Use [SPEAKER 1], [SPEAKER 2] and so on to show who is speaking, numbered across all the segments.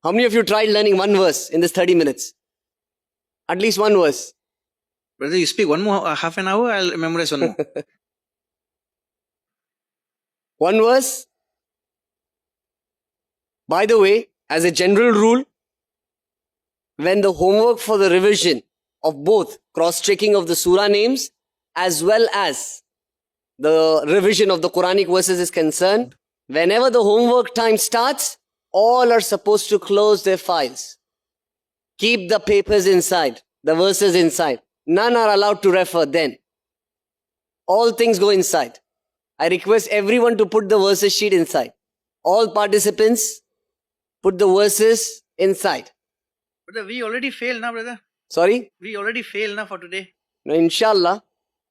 [SPEAKER 1] How many of you tried learning one verse in this 30 minutes? At least one verse.
[SPEAKER 2] Brother, you speak one more half an hour, I'll memorize one more.
[SPEAKER 1] One verse. By the way, as a general rule, when the homework for the revision of both cross-checking of the surah names as well as the revision of the Quranic verses is concerned, whenever the homework time starts, all are supposed to close their files. Keep the papers inside, the verses inside. None are allowed to refer then. All things go inside. I request everyone to put the verses sheet inside. All participants, put the verses inside.
[SPEAKER 2] Brother, we already failed now, brother.
[SPEAKER 1] Sorry?
[SPEAKER 2] We already failed now for today.
[SPEAKER 1] No, inshallah,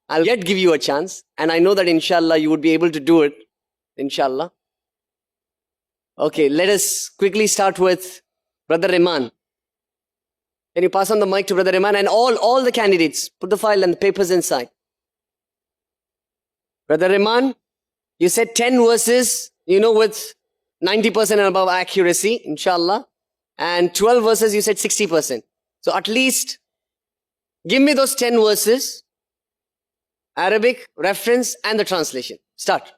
[SPEAKER 1] I'll yet give you a chance. And I know that inshallah you would be able to do it. Inshallah. Okay, let us quickly start with Brother Iman. Can you pass on the mic to Brother Iman and all the candidates? Put the file and the papers inside. Brother Iman, you said 10 verses, with 90% and above accuracy, inshallah. And 12 verses, you said 60%. So at least, give me those 10 verses, Arabic, reference and the translation. Start.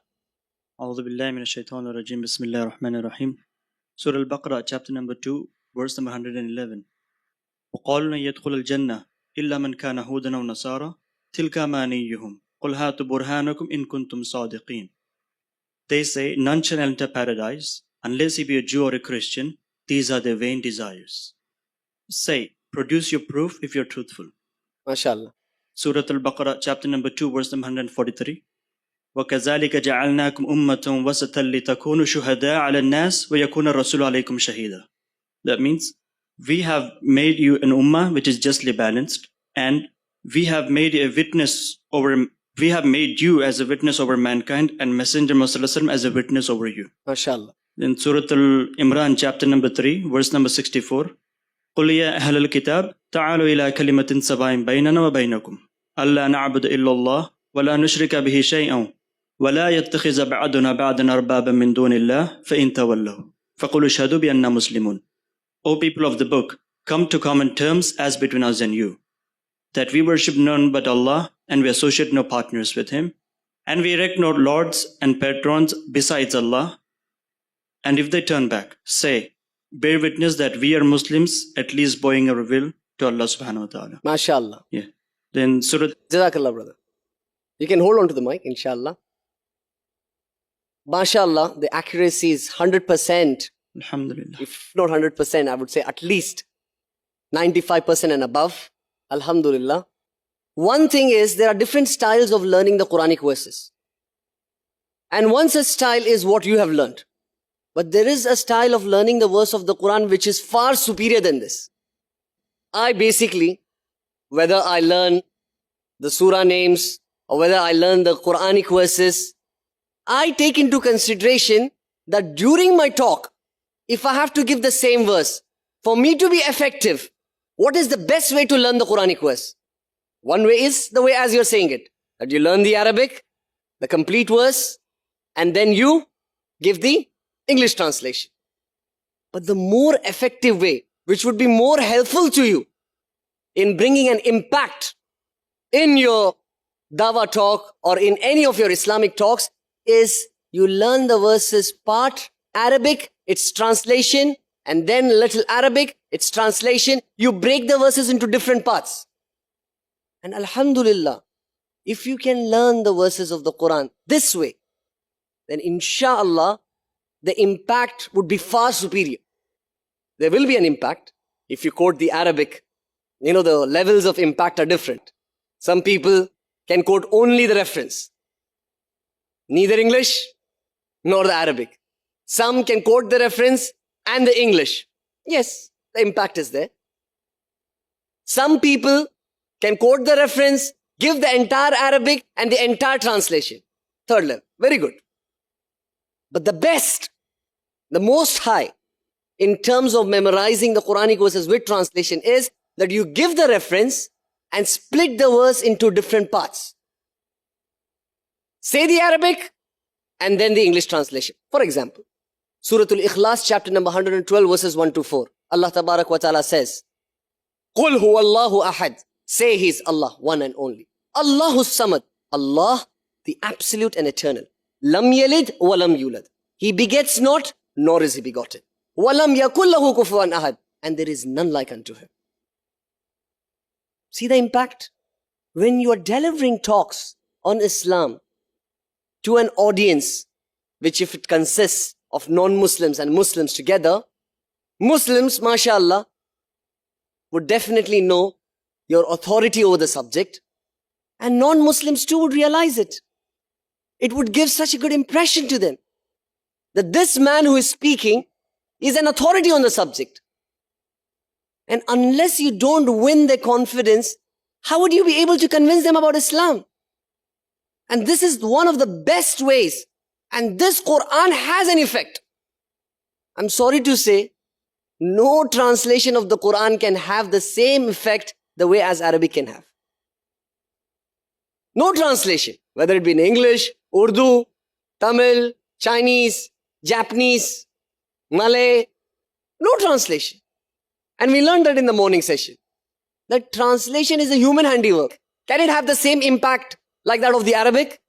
[SPEAKER 3] A'udhu billahi minash shaitanir rajim. Bismillahir rahmanir rahim. Surah Al-Baqarah, chapter number 2, verse number 111. وَقَالُوا لَنْ يَدْخُلَ الْجَنَّةَ إِلَّا مَنْ كَانَ هُودًا أَوْ نَصَارَى تِلْكَ أَمَانِيُّهُمْ قُلْ هَاتُوا بُرْهَانَكُمْ إِن كُنتُمْ صَادِقِينَ. They say, none shall enter paradise unless he be a Jew or a Christian. These are their vain desires. Say, produce your proof if you're truthful.
[SPEAKER 1] MashaAllah.
[SPEAKER 3] Surah Al-Baqarah, chapter number 2, verse number 143. وَكَذَلِكَ جَعَلْنَاكُمْ أُمَّةً وَسَطًا لِتَكُونُوا شُهَدَاءَ عَلَى النَّاسِ وَيَكُونَ الرَّسُولُ عَلَيْكُمْ شَهِيدًا. That means, we have made you an ummah which is justly balanced, and we have made you as a witness over mankind, and Messenger Muhammad as a witness over you.
[SPEAKER 1] MashaAllah.
[SPEAKER 3] Then Surah Al-Imran, chapter number 3, verse number 64. قُلْ يَا أَهْلَ الْكِتَابِ تَعَالُوا إِلَىٰ كَلِمَةٍ سَوَاءٍ بَيْنَنَا وَبَيْنَكُمْ أَلَّا نَعْبُدَ إِلَّا اللَّهَ وَلَا نُشْرِكَ بِهِ شَيْئًا وَلَا يَتَّخِذَ بَعْضُنَا بَعْضًا أَرْبَابًا مِّن دُونِ اللَّهِ فَإِن تَوَلَّوْا فَقُولُوا اشْهَدُوا بِأَنَّا مُسْلِمُونَ. O people of the book, come to common terms as between us and you, that we worship none but Allah, and we associate no partners with Him, and we erect no lords and patrons besides Allah. And if they turn back, say, bear witness that we are Muslims, at least bowing our will to Allah subhanahu wa ta'ala.
[SPEAKER 1] MashaAllah.
[SPEAKER 3] Yeah. Then Surah...
[SPEAKER 1] Jazakallah, brother. You can hold on to the mic, inshallah. MashaAllah, the accuracy is 100%.
[SPEAKER 3] Alhamdulillah.
[SPEAKER 1] If not 100%, I would say at least 95% and above. Alhamdulillah. One thing is, there are different styles of learning the Quranic verses. And one such style is what you have learned. But there is a style of learning the verse of the Quran which is far superior than this. I basically, whether I learn the surah names or whether I learn the Quranic verses, I take into consideration that during my talk, if I have to give the same verse, for me to be effective, what is the best way to learn the Quranic verse? One way is the way as you're saying it, that you learn the Arabic, the complete verse, and then you give the English translation. But the more effective way, which would be more helpful to you in bringing an impact in your dawah talk or in any of your Islamic talks, is you learn the verses part Arabic, its translation, and then little Arabic, its translation. You break the verses into different parts. And alhamdulillah, if you can learn the verses of the Quran this way, then inshallah, the impact would be far superior. There will be an impact. If you quote the Arabic, the levels of impact are different. Some people can quote only the reference. Neither English nor the Arabic. Some can quote the reference and the English. Yes, the impact is there. Some people can quote the reference, give the entire Arabic and the entire translation. Third level. Very good. But the best, the most high, in terms of memorizing the Quranic verses with translation is that you give the reference and split the verse into different parts. Say the Arabic and then the English translation. For example, Surah Al-Ikhlas, chapter number 112, verses 1 to 4. Allah Tabarak wa Ta'ala says, Qul huwallahu ahad. Say He is Allah, one and only. Allahus samad. Allah, the absolute and eternal. Lam yalid wa lam yulad. He begets not, nor is He begotten. Wa lam yakul lahu kufuwan ahad. And there is none like unto Him. See the impact? When you are delivering talks on Islam to an audience, which if it consists of non-Muslims and Muslims together, Muslims, mashallah, would definitely know your authority over the subject, and non-Muslims too would realize it. It would give such a good impression to them that this man who is speaking is an authority on the subject. And unless you don't win their confidence, how would you be able to convince them about Islam? And this is one of the best ways. And this Quran has an effect. I'm sorry to say, no translation of the Quran can have the same effect the way as Arabic can have. No translation, whether it be in English, Urdu, Tamil, Chinese, Japanese, Malay, no translation. And we learned that in the morning session. That translation is a human handiwork. Can it have the same impact like that of the Arabic?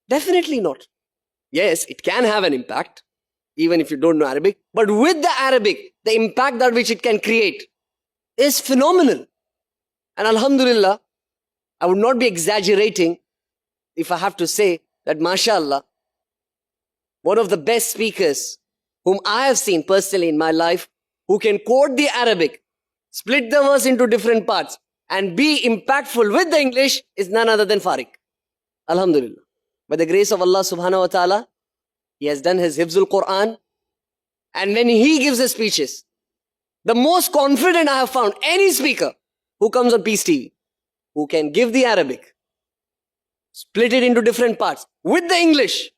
[SPEAKER 1] Definitely not. Yes, it can have an impact, even if you don't know Arabic. But with the Arabic, the impact that which it can create is phenomenal. And alhamdulillah, I would not be exaggerating if I have to say that mashallah, one of the best speakers whom I have seen personally in my life, who can quote the Arabic, split the verse into different parts, and be impactful with the English is none other than Farik. Alhamdulillah. By the grace of Allah subhanahu wa ta'ala, he has done his Hifzul Quran. And when he gives his speeches, the most confident I have found any speaker who comes on Peace TV, who can give the Arabic, split it into different parts with the English,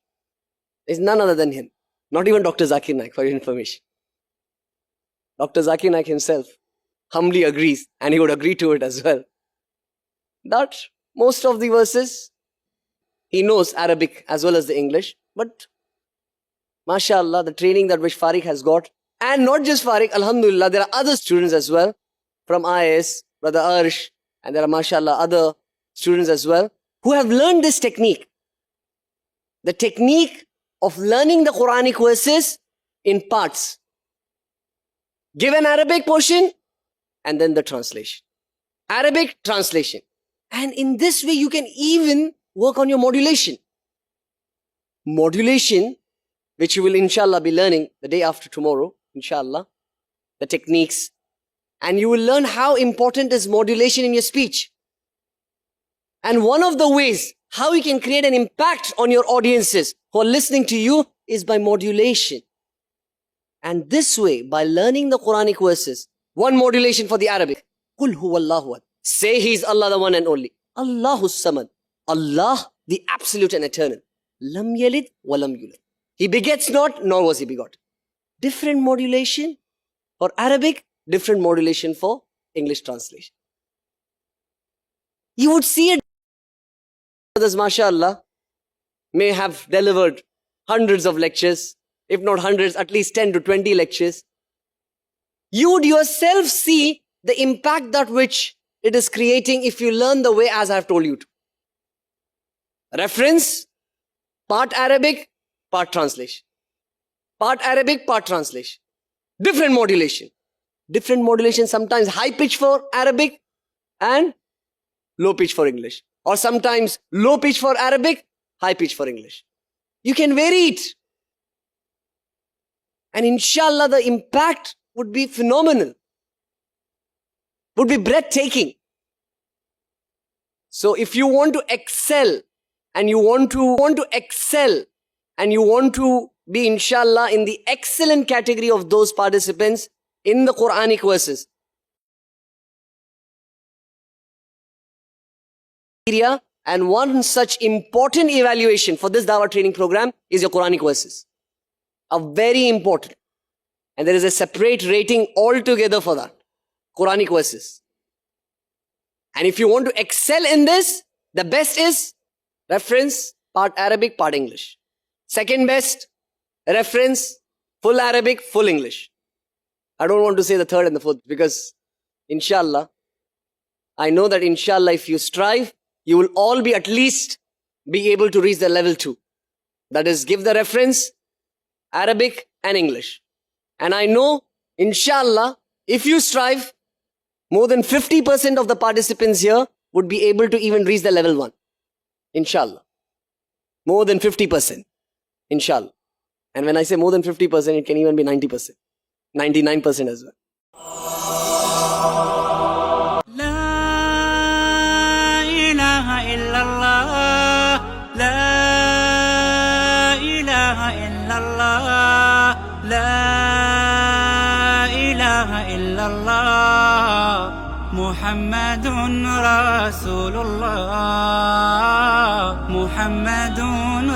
[SPEAKER 1] is none other than him. Not even Dr. Zakir Naik, for your information. Dr. Zakir Naik himself humbly agrees, and he would agree to it as well, that most of the verses, he knows Arabic as well as the English, but mashallah, the training that which Farik has got, and not just Farik, alhamdulillah, there are other students as well, from IS, Brother Arsh, and there are mashallah other students as well, who have learned this technique. The technique of learning the Quranic verses in parts. Give an Arabic portion, and then the translation. Arabic translation. And in this way, you can even work on your modulation. Modulation, which you will inshallah be learning the day after tomorrow, inshallah, the techniques. And you will learn how important is modulation in your speech. And one of the ways how you can create an impact on your audiences who are listening to you is by modulation. And this way, by learning the Quranic verses, one modulation for the Arabic. Qul huwallahu ahad. Say He is Allah, the one and only. Allahus samad. Allah, the absolute and eternal. Lam yalid wa lam yulad. He begets not, nor was He begotten. Different modulation for Arabic, different modulation for English translation. You would see it. Others, mashallah, may have delivered hundreds of lectures, if not hundreds, at least 10 to 20 lectures. You would yourself see the impact that which it is creating if you learn the way as I have told you to. Reference, part Arabic, part translation. Part Arabic, part translation. Different modulation. Different modulation, sometimes high pitch for Arabic and low pitch for English. Or sometimes low pitch for Arabic, high pitch for English. You can vary it. And inshallah, the impact would be phenomenal. Would be breathtaking. So if you want to excel, and you want to excel, and you want to be inshallah in the excellent category of those participants in the Quranic verses, and one such important evaluation for this Dawah training program is your Quranic verses. A very important. And there is a separate rating altogether for that. Quranic verses. And if you want to excel in this, the best is reference, part Arabic, part English. Second best, reference, full Arabic, full English. I don't want to say the third and the fourth because inshallah, I know that inshallah if you strive, you will all be at least be able to reach the level 2. That is, give the reference, Arabic and English. And I know, inshallah, if you strive, more than 50% of the participants here would be able to even reach the level 1. Inshallah. More than 50%. Inshallah. And when I say more than 50%, it can even be 90%. 99% as well.
[SPEAKER 4] محمد رسول الله محمد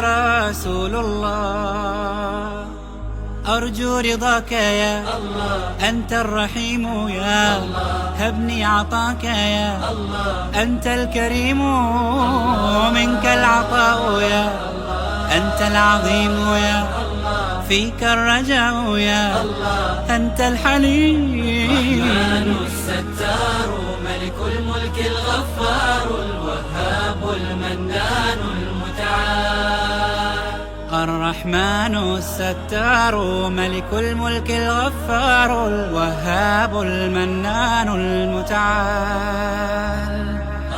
[SPEAKER 4] رسول الله أرجو رضاك يا الله أنت الرحيم يا الله هبني عطاك يا الله أنت الكريم منك العطاء يا الله أنت العظيم يا الله فيك الرجاء يا الله أنت الحليم الستار ملك الملك الغفار الوهاب المنان المتعال الرحمن الستار ملك الملك الغفار الوهاب المنان المتعال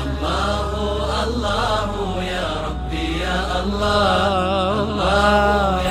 [SPEAKER 4] الله الله يا ربي يا الله الله